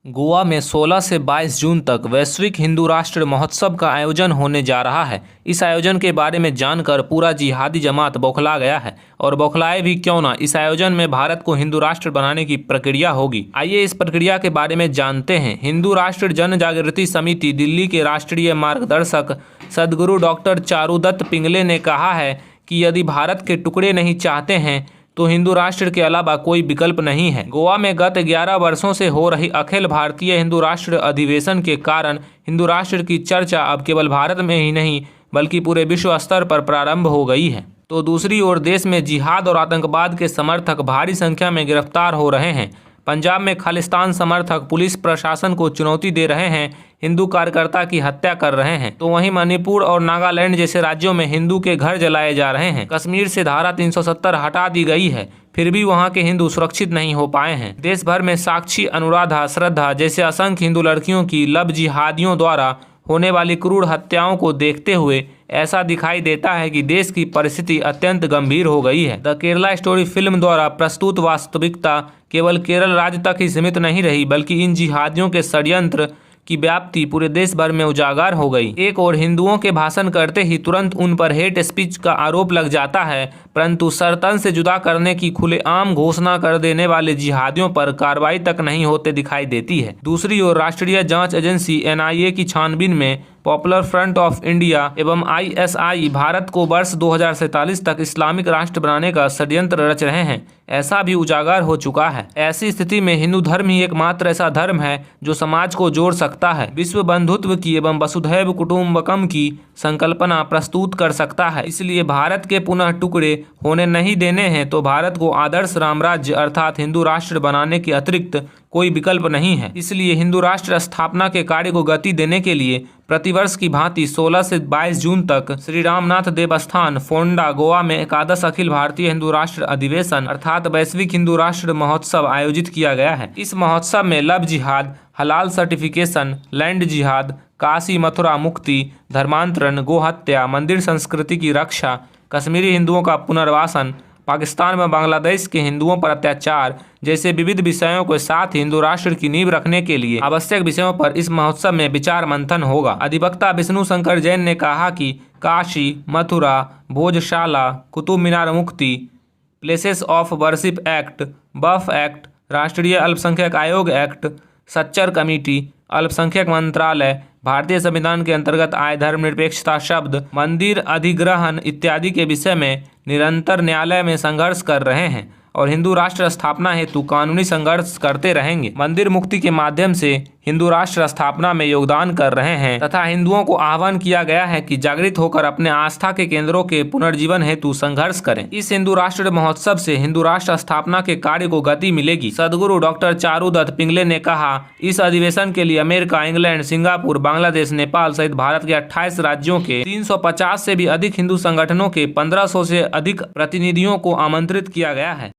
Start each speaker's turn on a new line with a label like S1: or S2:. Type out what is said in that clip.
S1: गोवा में 16 से 22 जून तक वैश्विक हिंदू राष्ट्र महोत्सव का आयोजन होने जा रहा है। इस आयोजन के बारे में जानकर पूरा जिहादी जमात बौखला गया है और बौखलाए भी क्यों ना, इस आयोजन में भारत को हिंदू राष्ट्र बनाने की प्रक्रिया होगी। आइए इस प्रक्रिया के बारे में जानते हैं। हिंदू राष्ट्र जन जागृति समिति दिल्ली के राष्ट्रीय मार्गदर्शक सदगुरु डॉक्टर चारुदत्त पिंगले ने कहा है कि यदि भारत के टुकड़े नहीं चाहते हैं तो हिंदू राष्ट्र के अलावा कोई विकल्प नहीं है। गोवा में गत 11 वर्षों से हो रही अखिल भारतीय हिंदू राष्ट्र अधिवेशन के कारण हिंदू राष्ट्र की चर्चा अब केवल भारत में ही नहीं बल्कि पूरे विश्व स्तर पर प्रारंभ हो गई है। तो दूसरी ओर देश में जिहाद और आतंकवाद के समर्थक भारी संख्या में गिरफ्तार हो रहे हैं। पंजाब में खालिस्तान समर्थक पुलिस प्रशासन को चुनौती दे रहे हैं, हिंदू कार्यकर्ता की हत्या कर रहे हैं, तो वहीं मणिपुर और नागालैंड जैसे राज्यों में हिंदू के घर जलाए जा रहे हैं। कश्मीर से धारा 370 हटा दी गई है, फिर भी वहां के हिंदू सुरक्षित नहीं हो पाए हैं। देश भर में साक्षी, अनुराधा, श्रद्धा जैसे असंख्य हिंदू लड़कियों की लब जिहादियों द्वारा होने वाली क्रूर हत्याओं को देखते हुए ऐसा दिखाई देता है कि देश की परिस्थिति अत्यंत गंभीर हो गई है। द केरला स्टोरी फिल्म द्वारा प्रस्तुत वास्तविकता केवल केरल राज्य तक ही सीमित नहीं रही बल्कि इन जिहादियों के षड्यंत्र की व्याप्ति पूरे देश भर में उजागर हो गई। एक और हिंदुओं के भाषण करते ही तुरंत उन पर हेट स्पीच का आरोप लग जाता है, परंतु सरतन से जुदा करने की खुलेआम घोषणा कर देने वाले जिहादियों पर कार्रवाई तक नहीं होते दिखाई देती है। दूसरी ओर राष्ट्रीय जांच एजेंसी NIA की छानबीन में पॉपुलर फ्रंट ऑफ इंडिया एवं ISI भारत को वर्ष 2047 तक इस्लामिक राष्ट्र बनाने का षड्यंत्र रच रहे हैं, ऐसा भी उजागर हो चुका है। ऐसी स्थिति में हिंदू धर्म ही एकमात्र ऐसा धर्म है जो समाज को जोड़ सकता है, विश्व बंधुत्व की एवं वसुधैव कुटुंबकम की संकल्पना प्रस्तुत कर सकता है। इसलिए भारत के पुनः टुकड़े होने नहीं देने हैं तो भारत को आदर्श रामराज्य अर्थात हिंदू राष्ट्र बनाने के अतिरिक्त कोई विकल्प नहीं है। इसलिए हिंदू राष्ट्र स्थापना के कार्य को गति देने के लिए प्रतिवर्ष की भांति 16 से 22 जून तक श्री रामनाथ देवस्थान फोंडा गोवा में एकादश अखिल भारतीय हिंदू राष्ट्र अधिवेशन अर्थात वैश्विक हिंदू राष्ट्र महोत्सव आयोजित किया गया है। इस महोत्सव में लव जिहाद, हलाल सर्टिफिकेशन, लैंड जिहाद, काशी मथुरा मुक्ति, धर्मांतरण, गोहत्या, मंदिर संस्कृति की रक्षा, कश्मीरी हिंदुओं का पुनर्वासन, पाकिस्तान व बांग्लादेश के हिंदुओं पर अत्याचार जैसे विविध विषयों के साथ हिंदू राष्ट्र की नींव रखने के लिए आवश्यक विषयों पर इस महोत्सव में विचार मंथन होगा। अधिवक्ता विष्णु शंकर जैन ने कहा कि काशी, मथुरा, भोजशाला, कुतुब मीनार मुक्ति, places of worship act, Waqf act, राष्ट्रीय अल्पसंख्यक आयोग एक्ट, सच्चर कमेटी, अल्पसंख्यक मंत्रालय, भारतीय संविधान के अंतर्गत आय, धर्मनिरपेक्षता शब्द, मंदिर अधिग्रहण इत्यादि के विषय में निरंतर न्यायालय में संघर्ष कर रहे हैं और हिंदू राष्ट्र स्थापना हेतु कानूनी संघर्ष करते रहेंगे। मंदिर मुक्ति के माध्यम से हिंदू राष्ट्र स्थापना में योगदान कर रहे हैं तथा हिंदुओं को आह्वान किया गया है कि जागृत होकर अपने आस्था के केंद्रों के पुनर्जीवन हेतु संघर्ष करें। इस हिंदू राष्ट्र महोत्सव से हिंदू राष्ट्र स्थापना के कार्य को गति मिलेगी। सदगुरु डॉक्टर चारुदत्त पिंगले ने कहा, इस अधिवेशन के लिए America, England, Singapore, Bangladesh, Nepal सहित भारत के 28 राज्यों के 350 से भी अधिक हिंदू संगठनों के 1500 से अधिक प्रतिनिधियों को आमंत्रित किया गया है।